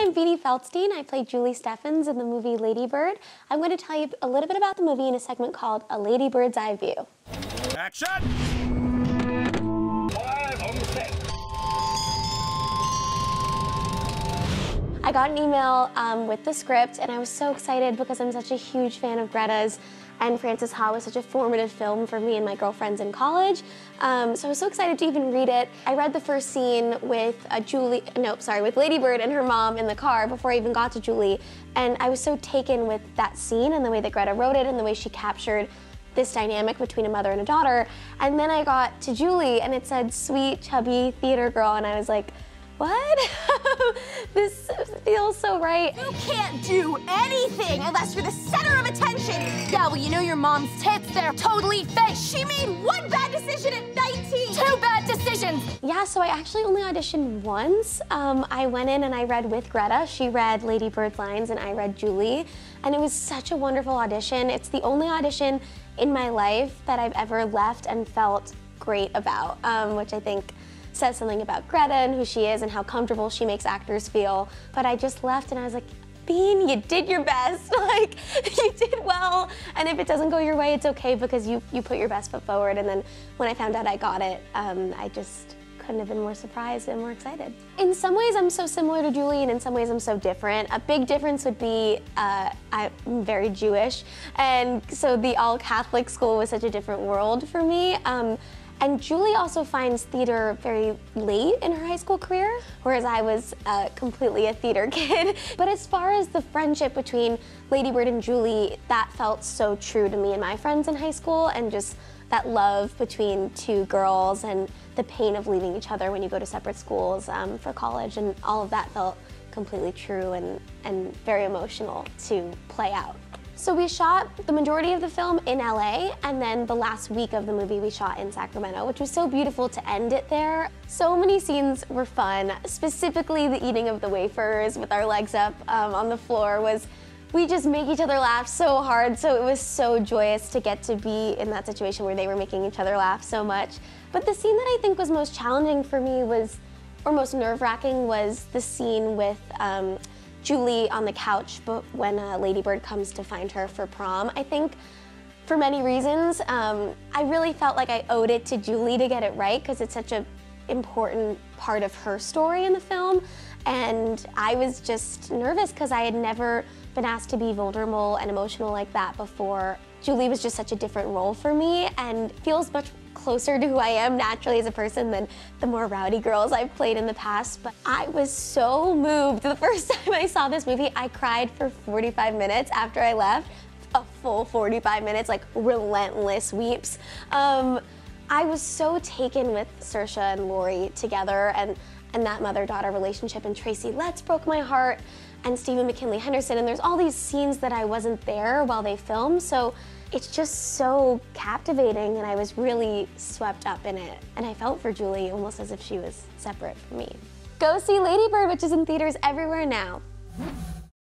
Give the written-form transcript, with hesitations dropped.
I'm Beanie Feldstein. I play Julie Steffans in the movie Lady Bird. I'm going to tell you a little bit about the movie in a segment called A Lady Bird's Eye View. Action! Live on the set. I got an email with the script, and I was so excited because I'm such a huge fan of Greta's, and Frances Ha was such a formative film for me and my girlfriends in college. So I was so excited to even read it. I read the first scene with with Lady Bird and her mom in the car before I even got to Julie, and I was so taken with that scene and the way that Greta wrote it and the way she captured this dynamic between a mother and a daughter. And then I got to Julie, and it said sweet, chubby theater girl, and I was like, what? This feels so right. You can't do anything unless you're the center of attention. Yeah, well, you know your mom's tits, they're totally fake. She made one bad decision at 19. Two bad decisions. Yeah, so I actually only auditioned once. I went in and I read with Greta. She read Lady Bird's lines and I read Julie. And it was such a wonderful audition. It's the only audition in my life that I've ever left and felt great about, which I think says something about Greta and who she is and how comfortable she makes actors feel. But I just left and I was like, Bean, you did your best. Like, you did well. And if it doesn't go your way, it's okay because you put your best foot forward. And then when I found out I got it, I just couldn't have been more surprised and more excited. In some ways, I'm so similar to Julie, and in some ways, I'm so different. A big difference would be I'm very Jewish, and so the all-Catholic school was such a different world for me. And Julie also finds theater very late in her high school career, whereas I was completely a theater kid. But as far as the friendship between Lady Bird and Julie, that felt so true to me and my friends in high school, and just that love between two girls and the pain of leaving each other when you go to separate schools for college, and all of that felt completely true and very emotional to play out. So we shot the majority of the film in LA, and then the last week of the movie we shot in Sacramento, which was so beautiful to end it there. So many scenes were fun, specifically the eating of the wafers with our legs up on the floor we just make each other laugh so hard, so it was so joyous to get to be in that situation where they were making each other laugh so much. But the scene that I think was most challenging for me or most nerve-wracking was the scene with Julie on the couch when Lady Bird comes to find her for prom. I think for many reasons, I really felt like I owed it to Julie to get it right because it's such an important part of her story in the film. And I was just nervous because I had never been asked to be vulnerable and emotional like that before. Julie was just such a different role for me and feels much closer to who I am naturally as a person than the more rowdy girls I've played in the past. But I was so moved. The first time I saw this movie, I cried for 45 minutes after I left. A full 45 minutes, like relentless weeps. I was so taken with Saoirse and Laurie together, and that mother-daughter relationship, and Tracy Letts broke my heart, and Stephen McKinley Henderson, and there's all these scenes that I wasn't there while they filmed, so it's just so captivating, and I was really swept up in it. And I felt for Julie almost as if she was separate from me. Go see Lady Bird, which is in theaters everywhere now.